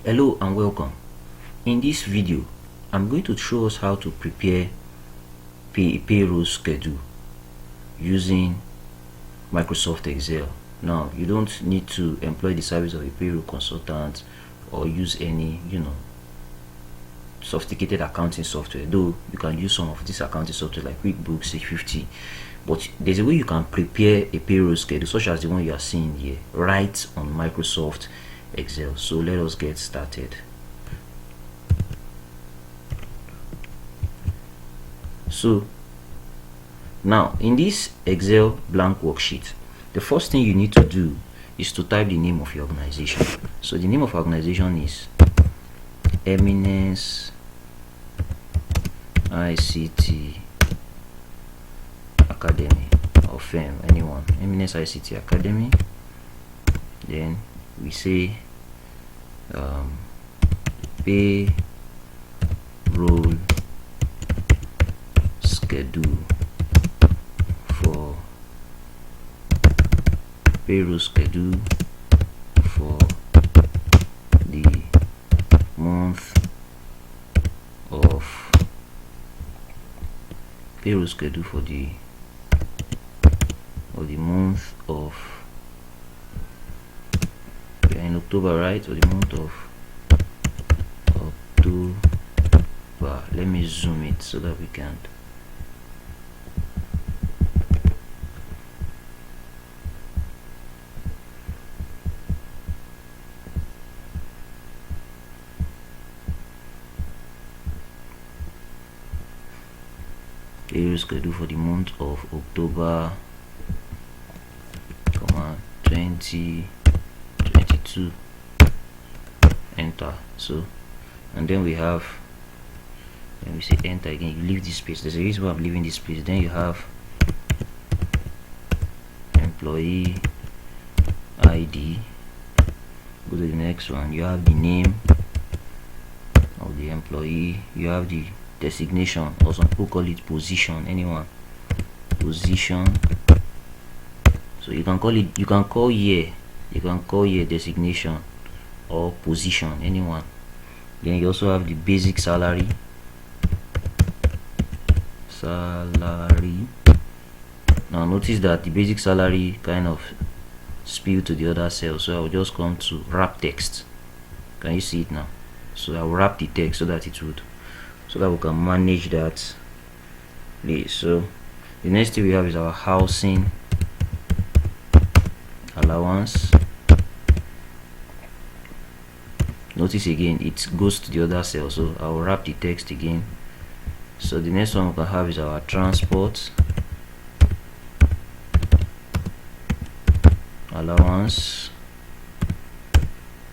Hello and welcome. In this video, I'm going to show us how to prepare payroll schedule using Microsoft Excel. Now, you don't need to employ the service of a payroll consultant or use any, sophisticated accounting software, though you can use some of this accounting software like QuickBooks, 650. But there's a way you can prepare a payroll schedule such as the one you are seeing here right on Microsoft Excel. So let us get started. So now in this Excel blank worksheet, the first thing you need to do is to type the name of your organization. So the name of our organization is Eminence ICT Academy, or firm, anyone, Eminence ICT Academy. Then we say payroll schedule for the month of month of, we are in October, right? Or the month of October. Let me zoom it so that we can payroll schedule for the month of October, 2022. Enter. So, and then we have, when we say enter again, you leave this space. There's a reason why I'm leaving this space. Then you have employee ID. Go to the next one. You have the name of the employee. You have the designation, or some people call it position, anyone, position. So you can call year designation or position, anyone. Then you also have the basic salary. Now notice that the basic salary kind of spill to the other cell, so I will just come to wrap text. Can you see it now? So I will wrap the text so that we can manage that. So the next thing we have is our housing allowance. Notice again it goes to the other cell, so I will wrap the text again. So the next one we can have is our transport allowance.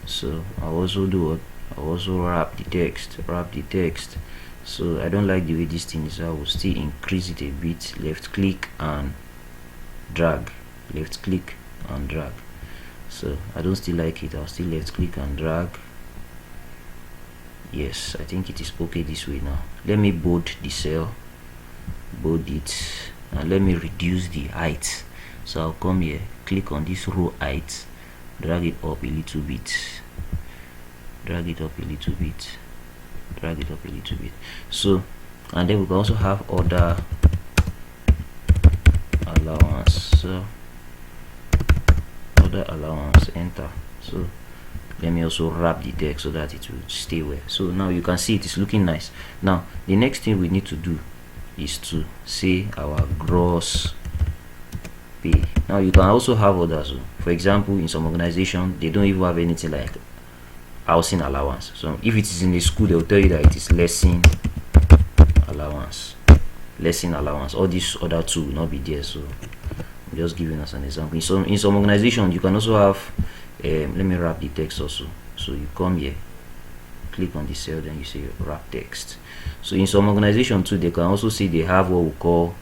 So I'll also do what? I'll also wrap the text. So I don't like the way this thing is, so I will still increase it a bit. Left click and drag. So I don't still like it. I'll still left click and drag. Yes, I think it is okay this way. Now let me bold the cell, bold it, and let me reduce the height. So I'll come here, click on this row height, drag it up a little bit, so, and then we can also have other allowance. So other allowance, enter. So let me also wrap the text so that it will stay well. So now you can see it is looking nice. Now the next thing we need to do is to say our gross pay. Now you can also have others. For example, in some organization they don't even have anything like housing allowance. So if it is in a school, they will tell you that it is lesson allowance. All these other two will not be there. So I'm just giving us an example. In some organization you can also have let me wrap the text also. So you come here, click on the cell, then you say wrap text. So in some organization too, they can also say they have what we call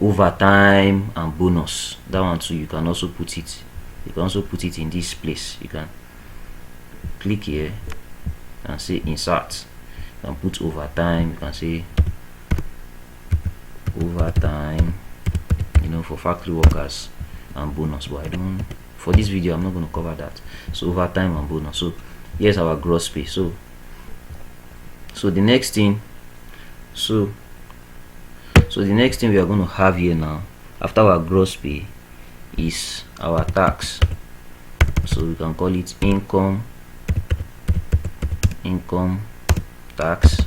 overtime and bonus. That one too, you can also put it. You can also put it in this place. You can click here and say insert. You can put overtime. You can say overtime, for factory workers and bonus. But I don't, for this video I'm not going to cover that. So overtime and bonus. So here's our gross pay. So the next thing, so the next thing we are going to have here now after our gross pay is our tax. So we can call it income tax.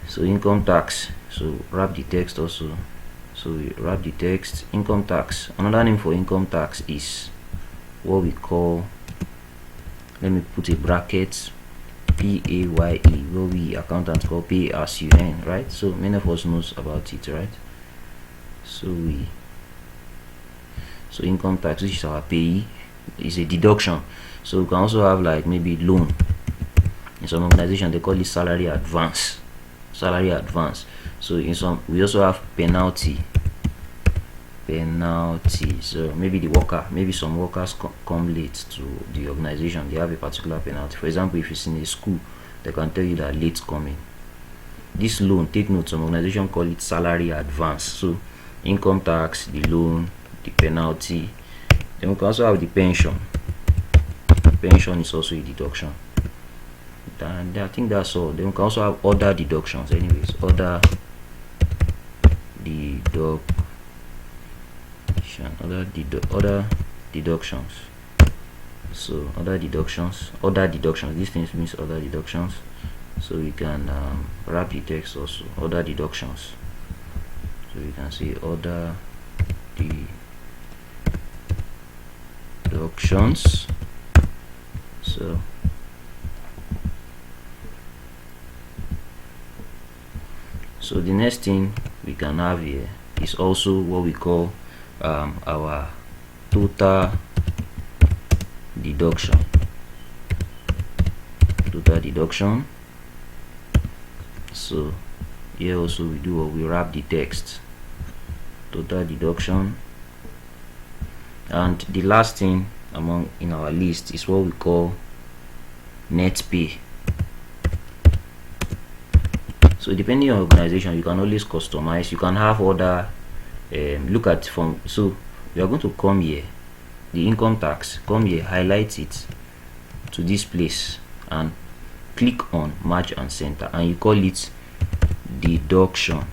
So income tax, so wrap the text also. So we wrap the text income tax. Another name for income tax is what we call, let me put a bracket, PAYE, what we accountants call pay as you earn, right? So many of us knows about it, right? So income tax, which is our pay, is a deduction. So we can also have like maybe loan. In some organization they call it salary advance. So in some, we also have penalty. So maybe some workers come late to the organization, they have a particular penalty. For example, if it's in a school, they can tell you that late coming. This loan, take note, some organization call it salary advance. So income tax, the loan, the penalty. Then we can also have the pension. Pension is also a deduction. And I think that's all. Then we can also have other deductions. Anyways, other deductions. So other deductions. These things means other deductions. So we can wrap the text also, other deductions. So we can say other deductions. So the next thing we can have here is also what we call our total deduction. So here also we do what we wrap the text, total deduction. And the last thing in our list is what we call net pay. So depending on organization, you can always customize. You can have other look at from. So we are going to come here, the income tax, come here, highlight it to this place and click on match and center, and you call it deductions.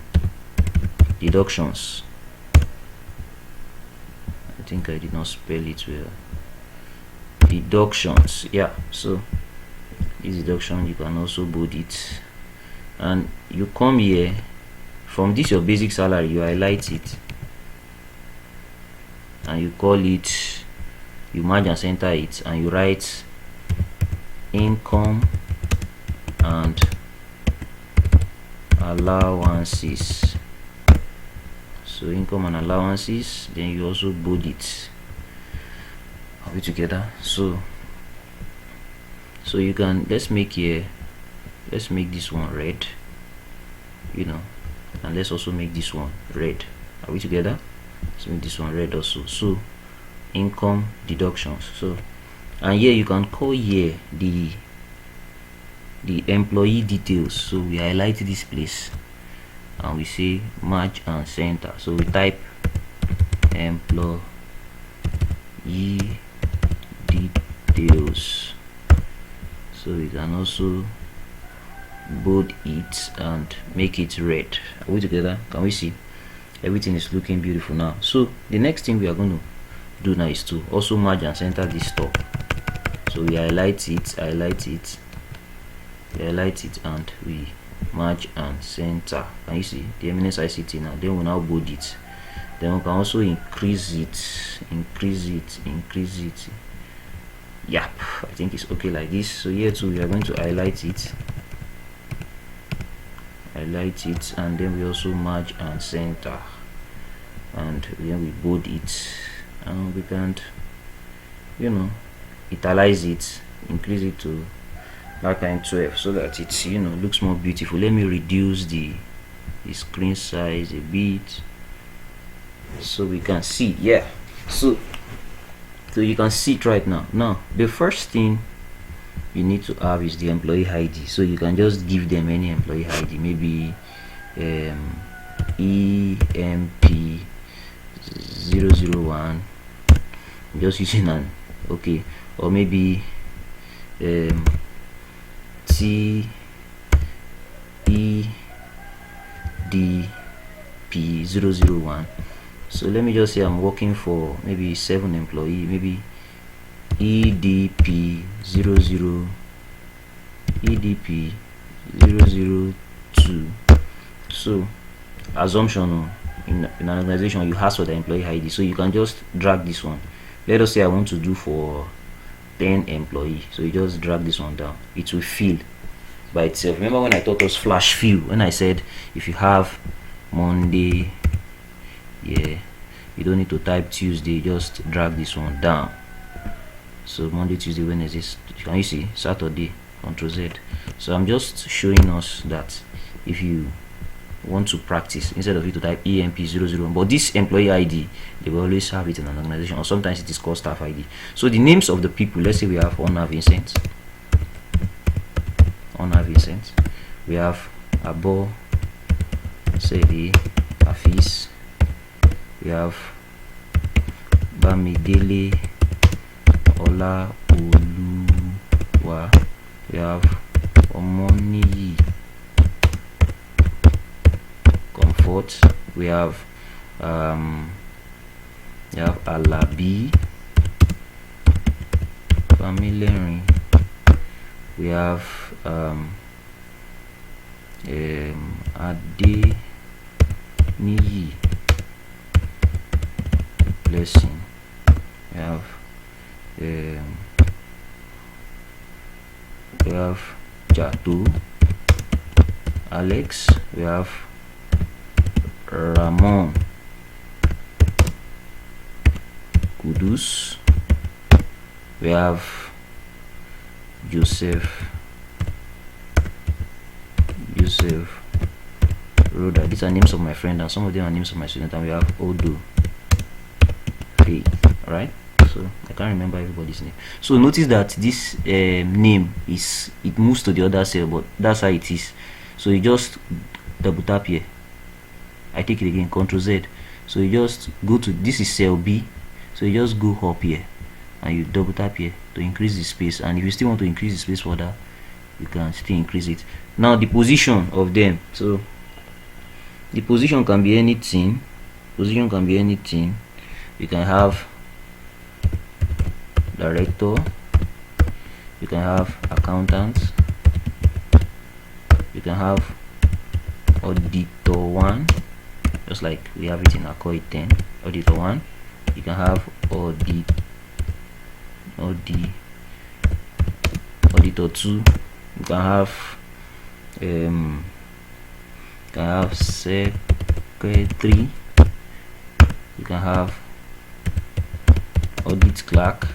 I think I did not spell it well. Deductions, yeah. So this deduction, you can also bold it, and you come here from this your basic salary, you highlight it and you call it, you merge and center it, and you write income and allowances. So income and allowances, then you also bold it. Are we together? So you can, let's make this one red, and let's also make this one red. Are we together? Let's make this one red also. So income deductions. So, and here you can call here the employee details. So we highlight this place and we say merge and center. So we type employee details. So we can also bold it and make it red. Are we together? Can we see? Everything is looking beautiful now. So the next thing we are going to do now is to also merge and center this top. So we highlight it, and we merge and center. Can you see the eminence ICT now? Then we'll now bold it. Then we can also increase it. Yep, I think it's okay like this. So here too we are going to highlight it, and then we also merge and center, and then we bold it, and we can italize it, increase it to that kind 12 so that it looks more beautiful. Let me reduce the screen size a bit so we can see. Yeah, so you can see it right now. Now the first thing you need to have is the employee ID. So you can just give them any employee ID, maybe EMP 001, just using an, okay, or maybe T E D P 001. So let me just say I'm working for maybe 7 employee, maybe EDP 00 EDP 002. So assumption, in an organization you ask for the employee ID, so you can just drag this one. Let us say I want to do for 10 employee, so you just drag this one down, it will fill by itself. Remember when I taught us flash fill, when I said if you have Monday, yeah, you don't need to type Tuesday, just drag this one down. So Monday, Tuesday, Wednesday, can you see Saturday, Ctrl Z. So I'm just showing us that if you want to practice, instead of you to type EMP00, but this employee ID, they will always have it in an organization, or sometimes it is called staff ID. So the names of the people, let's say we have Honor Vincent, we have Abo Sedi Afis, we have Bamidele Ola Oluwa, we have Omoni Comfort, we have Alabi Family, we have Ade Niyi Blessing, we have Jatu Alex, we have Ramon Kudus, we have Joseph Roda. These are names of my friend, and some of them are names of my student. And we have Odo Faye. Right, so I can't remember everybody's name. So notice that this name it moves to the other cell, but that's how it is. So you just double tap here, I take it again, Ctrl Z. So you just go to, this is cell B, so you just go up here and you double tap here to increase the space. And if you still want to increase the space further, you can still increase it. Now the position of them, so the position can be anything. You can have director, you can have accountant, you can have auditor 1, just like we have it in Accord 10, auditor 1. You can have auditor 2. You can have secretary. You can have audit clerk.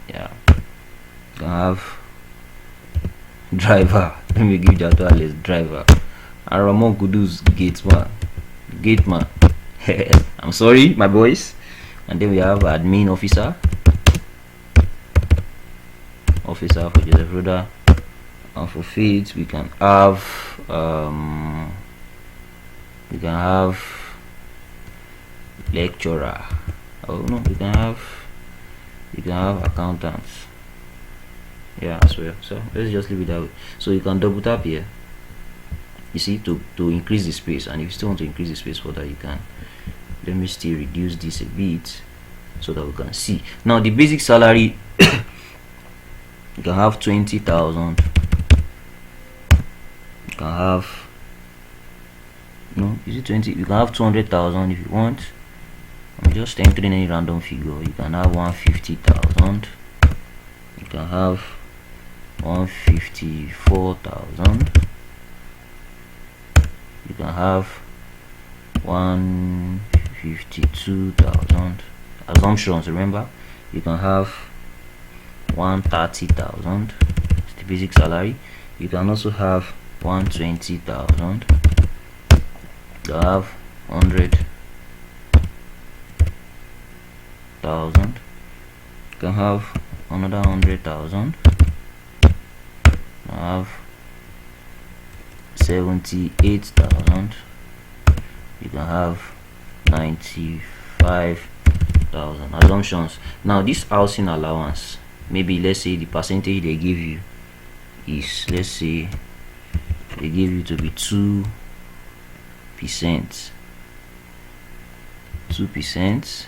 Yeah, you can have driver. Let me give that to Alice, driver. And Ramon Kudus, gateman. I'm sorry, my boys. And then we have admin officer for Joseph Roda. And for Faith, we can have lecturer. Oh no, you can have accountants. Yeah, as well. So let's just leave it that way. So you can double tap here, you see, to increase the space. And if you still want to increase the space further, you can. Let me still reduce this a bit so that we can see. Now the basic salary, you can have 20,000. You can have, no, is it 20? You can have 200,000 if you want. I'm just entering any random figure. You can have 150,000. You can have 154,000. You can have 152,000. Assumptions, remember. You can have 130,000. It's the basic salary. You can also have 120,000. You have 100,000. You can have another 100,000. I have 78,000. You can have 95,000. Assumptions. Now this housing allowance, maybe let's say the percentage they give you is, let's say they give you to be 2%. 2%.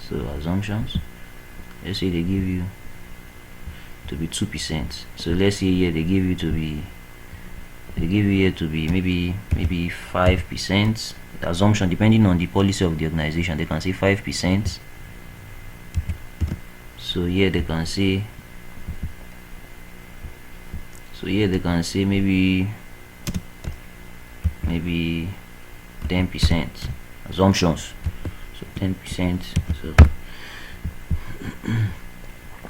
So assumptions, let's say they give you to be 2%. So let's say here they give you to be, maybe 5%. The assumption, depending on the policy of the organization, they can say 5%. So here they can say, maybe 10% assumptions. So 10%. So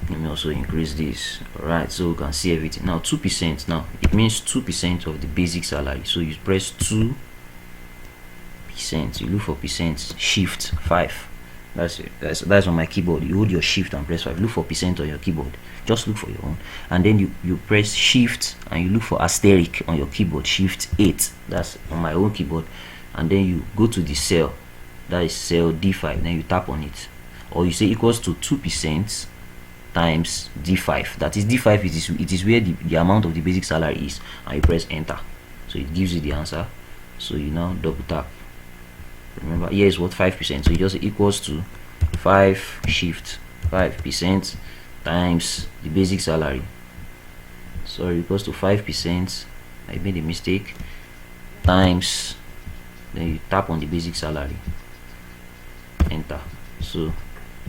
let me also increase this. Alright, so we can see everything. Now 2%, now it means 2% of the basic salary. So you press 2%, you look for percent, shift 5. That's on my keyboard. You hold your shift and press 5. Look for percent on your keyboard. Just look for your own, and then you press shift and you look for asterisk on your keyboard, shift 8. That's on my own keyboard. And then you go to the cell, that is cell D5, then you tap on it, or you say equals to 2% times D5. That is D5, it is where the amount of the basic salary is, and you press enter. So it gives you the answer. So you now double tap. Remember, here is what 5%. So you just say equals to 5 shift 5% times the basic salary. Sorry, equals to 5%. I made a mistake. Times, then you tap on the basic salary, enter. So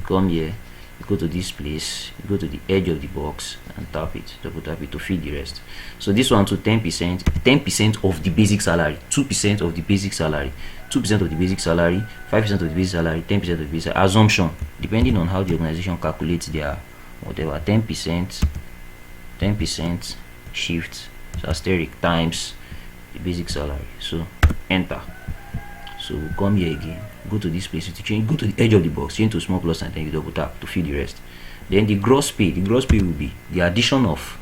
come here, you go to this place, you go to the edge of the box and tap it, double tap it to fill the rest. So this one to 10% of the basic salary, 2% of the basic salary, 2% of the basic salary, 5% of the basic salary, 10% of the basic salary. Assumption, depending on how the organization calculates their whatever, 10%, shift, so asterisk times the basic salary. So enter. So we'll come here again, go to this place to change, go to the edge of the box, change to small plus, and then you double tap to fill the rest. Then the gross pay will be the addition of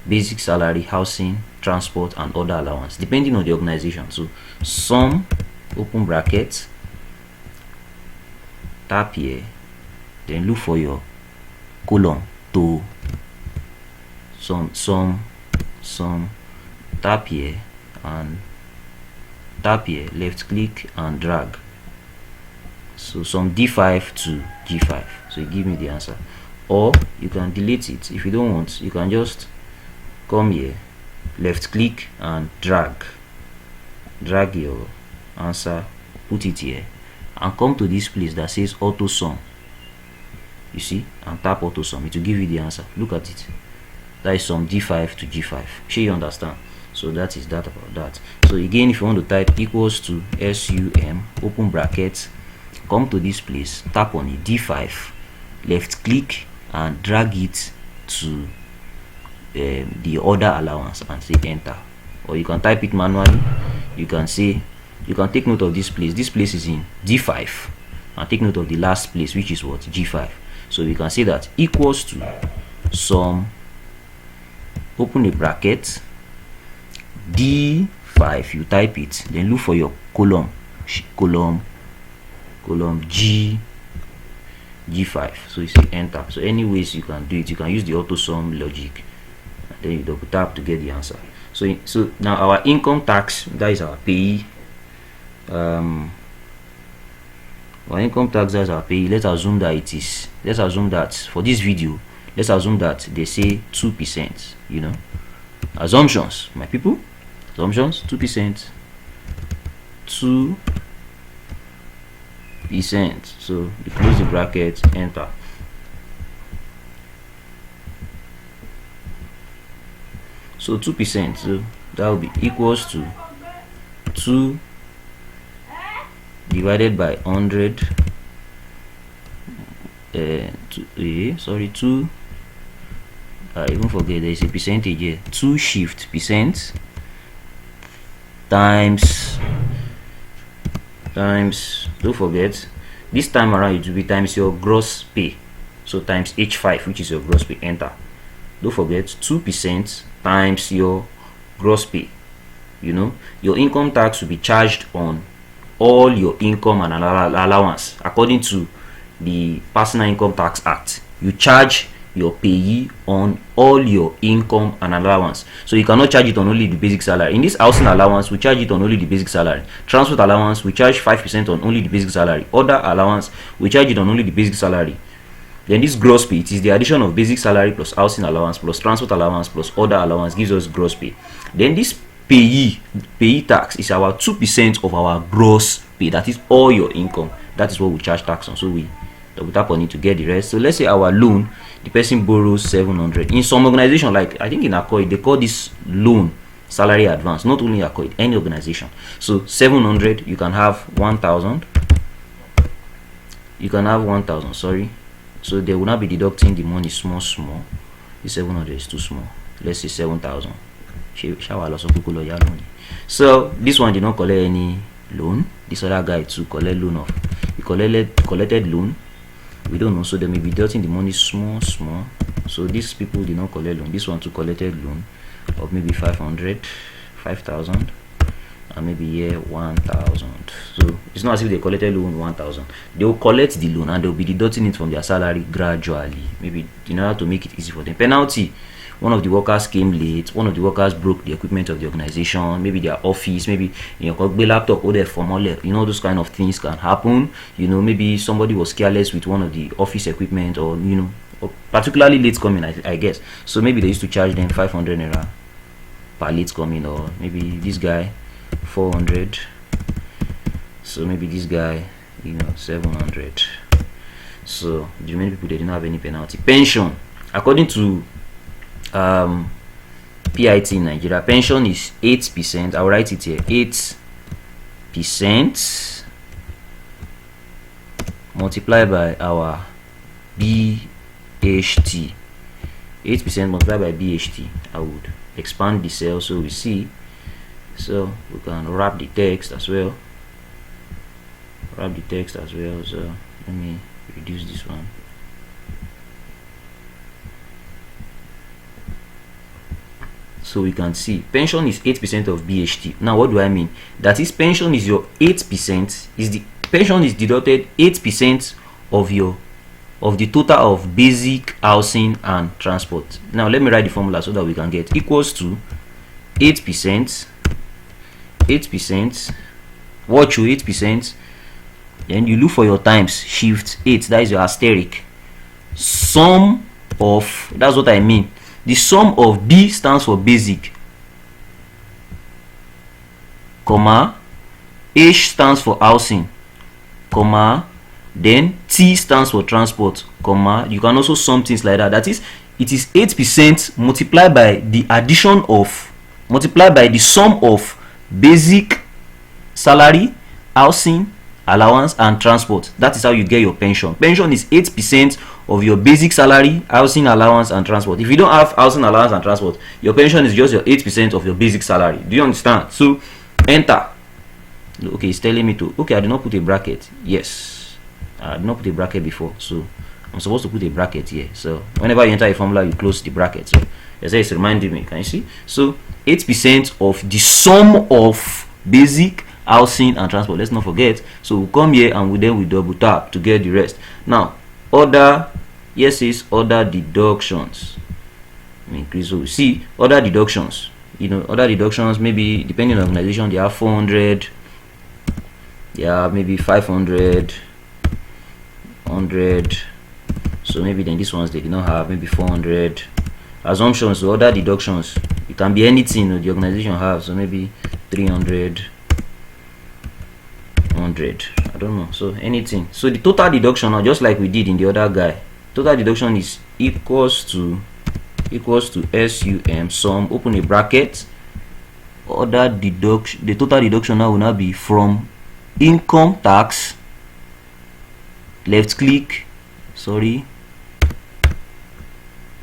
basic salary, housing, transport, and other allowance, depending on the organization. So sum, open bracket, tap here, then look for your column to sum, tap here and tap here, left click and drag. So sum D5 to G5. So you give me the answer. Or you can delete it if you don't want. You can just come here, left click and drag your answer, put it here, and come to this place that says auto sum. You see, and tap auto sum. It will give you the answer. Look at it. That is sum D5 to G5. Sure you understand? So that is that about that. So again, if you want to type equals to sum, open bracket, come to this place, tap on it, D5, left click and drag it to the order allowance and say enter. Or you can type it manually. You can take note of this place. This place is in D5, and take note of the last place, which is what, G5. So we can say that equals to sum, open a bracket, D5, you type it, then look for your column G5. So you say enter. So anyways you can do it. You can use the auto sum logic, and then you double tap to get the answer. So now our income tax, that is our payee. Our income tax, that's our payee. Let's assume that for this video, let's assume that they say 2%. You know, assumptions, my people. Assumptions, 2%. So you close the bracket, enter. So 2%, so that will be equals to 2 divided by 100. 2. I even forget there is a percentage here. 2 shift percent times, don't forget, this time around it will be times your gross pay. So times H5, which is your gross pay, enter. Don't forget 2% times your gross pay. You know, your income tax will be charged on all your income and allowance according to the Personal Income Tax Act, you charge your payee on all your income and allowance. So you cannot charge it on only the basic salary. In this housing allowance, we charge it on only the basic salary. Transport allowance, we charge 5% on only the basic salary. Other allowance, we charge it on only the basic salary. Then this gross pay, it is the addition of basic salary plus housing allowance plus transport allowance plus other allowance gives us gross pay. Then this payee tax is our 2% of our gross pay. That is all your income. That is what we charge tax on. So we double tap on it to get the rest. So let's say our loan, the person borrows 700. In some organization, like I think in Accord, they call this loan salary advance. Not only Accord, any organization. So 700, you can have 1,000. You can have 1,000. Sorry. So they will not be deducting the money small. The 700 is too small. Let's say 7,000. So this one did not collect any loan. This other guy too collect loan of. He collected loan. We don't know, so they may be deducting the money small. So these people did not collect loan. This one too collected loan of maybe 500, 5,000, and maybe here 1,000. So it's not as if they collected loan 1,000. They will collect the loan and they will be deducting it from their salary gradually, maybe in order to make it easy for them. Penalty: one of the workers came late, one of the workers broke the equipment of the organization, maybe their office, maybe laptop or their formal, those kind of things can happen. Maybe somebody was careless with one of the office equipment, or or particularly late coming, I guess. So maybe they used to charge them 500 naira per late coming, or maybe this guy 400. So maybe this guy 700. So the remaining people, they didn't have any penalty. Pension, according to PIT in Nigeria, pension is 8%. I'll write it here: 8% multiplied by our BHT. 8% multiplied by BHT. I would expand the cell so we see. So we can wrap the text as well. So let me reduce this one. So we can see pension is 8% of BHT. Now what do I mean? That is, pension is your 8%, pension is deducted 8% of the total of basic, housing and transport. Now let me write the formula so that we can get equals to 8%, watch your 8%, then you look for your times, shift 8, that is your asterisk, sum of, that's what I mean, the sum of B stands for basic, comma, H stands for housing, comma, then T stands for transport, comma. You can also sum things like that. That is, it is 8% multiplied by the sum of basic, salary, housing, allowance and transport. That is how you get your pension. Pension is 8% of your basic salary, housing, allowance and transport. If you don't have housing, allowance and transport, your pension is just your 8% of your basic salary. Do you understand? So enter. Okay, it's telling me to, okay, I did not put a bracket. Yes, I did not put a bracket before, so I'm supposed to put a bracket here. So whenever you enter a formula, you close the bracket. So as it's reminding me, can you see? So 8% of the sum of basic, housing and transport. Let's not forget. So we'll come here and we double tap to get the rest. Now other, yes, is other deductions. Increase. So we see other deductions. Other deductions, maybe depending on organization, they have 400, maybe 500, 100. So maybe then these ones they did not have, maybe 400. Assumptions, so other deductions, it can be anything the organization has. So maybe 300, 100, I don't know, so anything. So the total deduction, now just like we did in the other guy, total deduction is equals to SUM sum, open a bracket, other deduction. The total deduction now will now be from income tax, left click,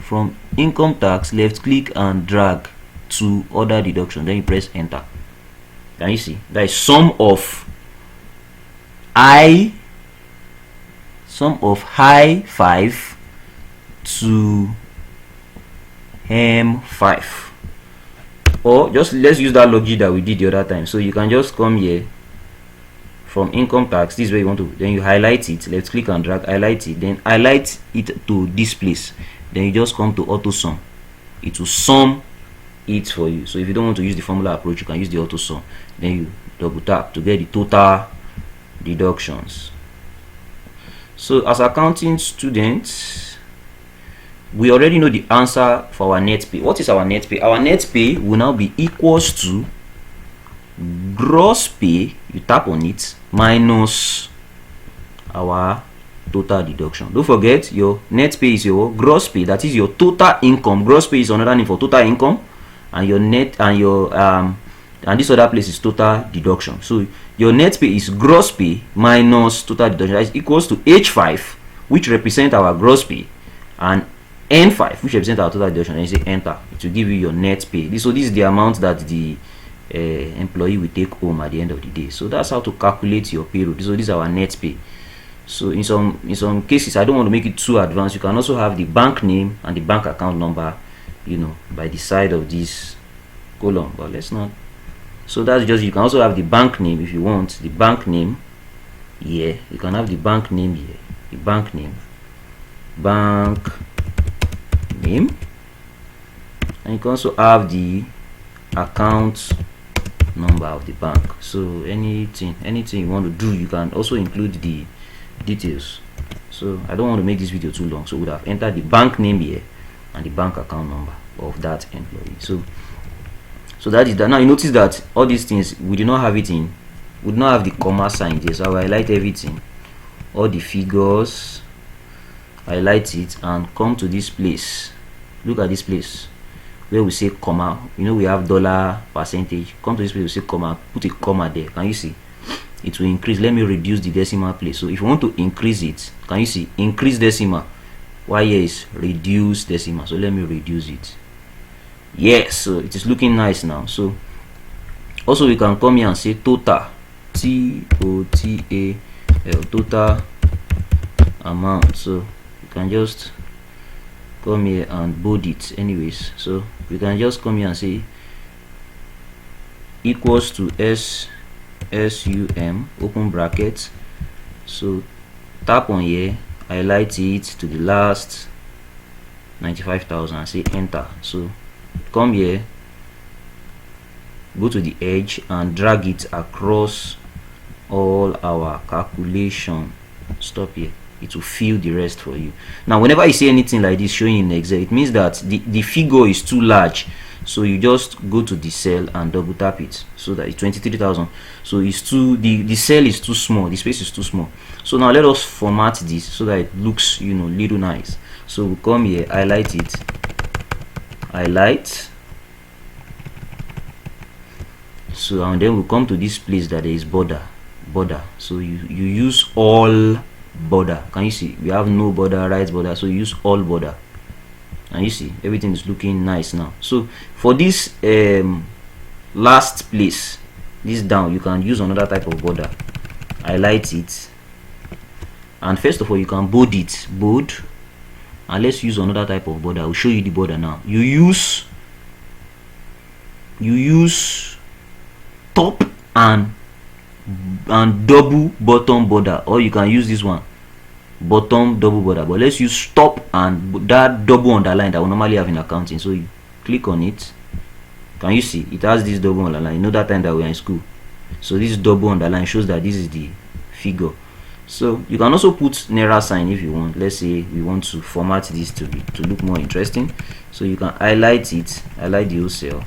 from income tax, left click and drag to other deduction, then you press enter. Can you see? That is sum of high 5 to M5. Or just let's use that logic that we did the other time. So you can just come here from income tax, this is where you want to, then you highlight it, let's click and drag, highlight it, then highlight it to this place, then you just come to auto sum. It will sum it for you. So if you don't want to use the formula approach, you can use the auto sum. Then you double tap to get the total deductions. So as accounting students, we already know the answer for our net pay. What is our net pay? Our net pay will now be equals to gross pay, you tap on it, minus our total deduction. Don't forget, your net pay is your gross pay, that is your total income. Gross pay is another name for total income, and your net and your and this other place is total deduction. So your net pay is gross pay minus total deduction. That is equals to H5, which represent our gross pay, and N5, which represent our total deduction. And you say enter, it will give you your net pay. So this is the amount that the employee will take home at the end of the day. So that's how to calculate your payroll. So this is our net pay. So in some cases, I don't want to make it too advanced, you can also have the bank name and the bank account number, you know, by the side of this column, but let's not. So that's just, you can also have the bank name if you want, the bank name here, you can have the bank name here, the bank name, and you can also have the account number of the bank. So anything you want to do, you can also include the details. So I don't want to make this video too long, so we would have entered the bank name here and the bank account number of that employee. So that is that. Now you notice that all these things we do not have it in, we do not have the comma sign here. So I will highlight everything, all the figures, highlight it, and come to this place. Look at this place where we say comma. You know, we have dollar percentage. Come to this place, we say comma, put a comma there. Can you see? It will increase. Let me reduce the decimal place. So if you want to increase it, can you see? Increase decimal. Why here is reduce decimal. So let me reduce it. Yes, so it is looking nice now. So also we can come here and say total, T-O-T-A-L, total amount. So you can just come here and bold it anyways. So we can just come here and say equals to SUM, open bracket. So tap on here, highlight it to the last 95,000 and say enter. So come here, go to the edge and drag it across all our calculation. Stop here, it will fill the rest for you. Now whenever you see anything like this showing in Excel, it means that the figure is too large. So you just go to the cell and double tap it, so that it's 23,000. So it's too, the cell is too small, the space is too small. So now let us format this so that it looks, you know, little nice. So we come here, highlight it, highlight. So and then we come to this place that there is border. So you use all border. Can you see? We have no border, right border, so you use all border. And you see everything is looking nice now. So for this last place, this down, you can use another type of border. Highlight it, and first of all you can bold it, bold, and let's use another type of border. I will show you the border now. You use top and double bottom border, or you can use this one, bottom double border, but let's use top and that double underline that we normally have in accounting. So you click on it, can you see it has this double underline? You know that time that we are in school. So this double underline shows that this is the figure. So you can also put naira sign if you want. Let's say we want to format this to look more interesting. So you can highlight it, highlight the whole cell,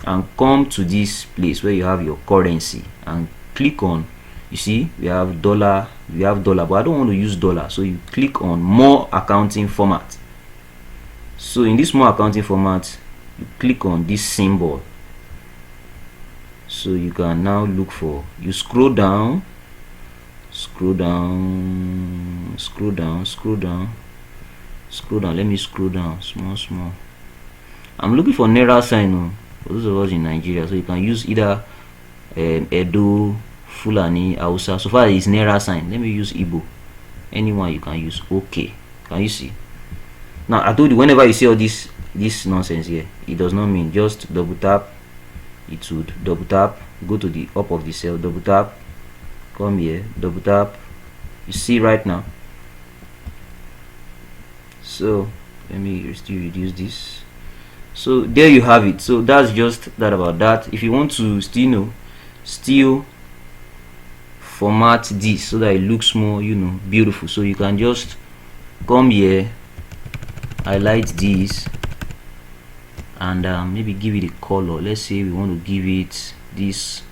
and come to this place where you have your currency and click on, you see we have dollar, but I don't want to use dollar. So you click on more accounting format. So in this more accounting format, you click on this symbol. So you can now look for, you scroll down, let me scroll down small. I'm looking for naira sign for those of us in Nigeria. So you can use either Edo, Fulani, Hausa. So far it's naira sign, let me use Igbo. Anyone you can use. Okay, can you see? Now I told you, whenever you see all this nonsense here, it does not mean, just double tap, it would double tap, go to the up of the cell, double tap, come here, double tap, you see right now. So let me still reduce this. So there you have it. So that's just that about that. If you want to still format this so that it looks more beautiful, so you can just come here, highlight this, and maybe give it a color. Let's say we want to give it this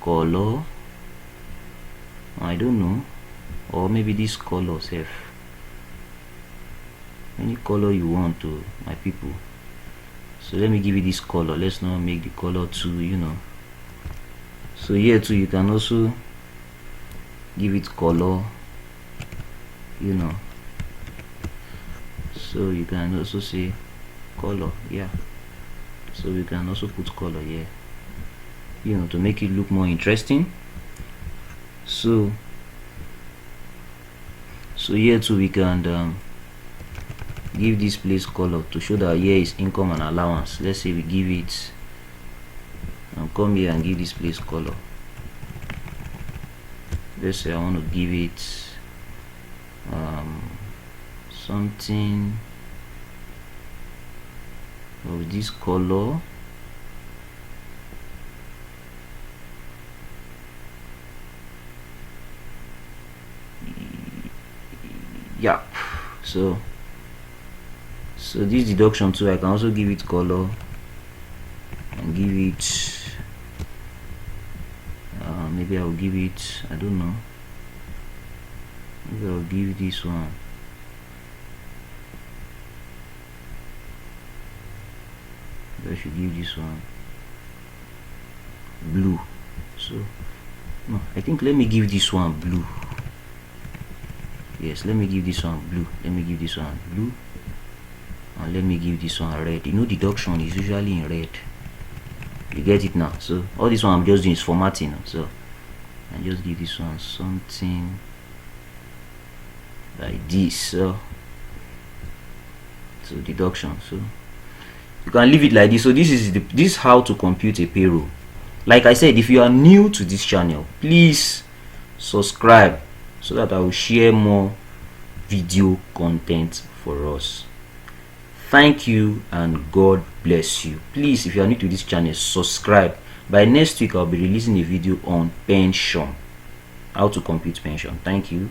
color, I don't know, or maybe this color self, any color you want to, my people. So let me give you this color. Let's not make the color too so here too you can also give it color, so you can also say color, yeah. So we can also put color here, to make it look more interesting. So here too we can give this place color to show that here is income and allowance. Let's say we give it, and come here and give this place color. Let's say I want to give it something of this color. Yeah, so this deduction too, I can also give it color and give it maybe I'll give it, I don't know, maybe I'll give this one I should give this one blue. So no, I think let me give this one blue. Yes, let me give this one blue. Let me give this one blue, and let me give this one red. Deduction is usually in red. You get it now? So all this one I'm just doing is formatting. So I just give this one something like this. So deduction. So you can leave it like this. So this is how to compute a payroll. Like I said, if you are new to this channel, please subscribe so that I will share more video content for us. Thank you and God bless you. Please, if you are new to this channel, subscribe. By next week I'll be releasing a video on pension, how to compute pension. Thank you.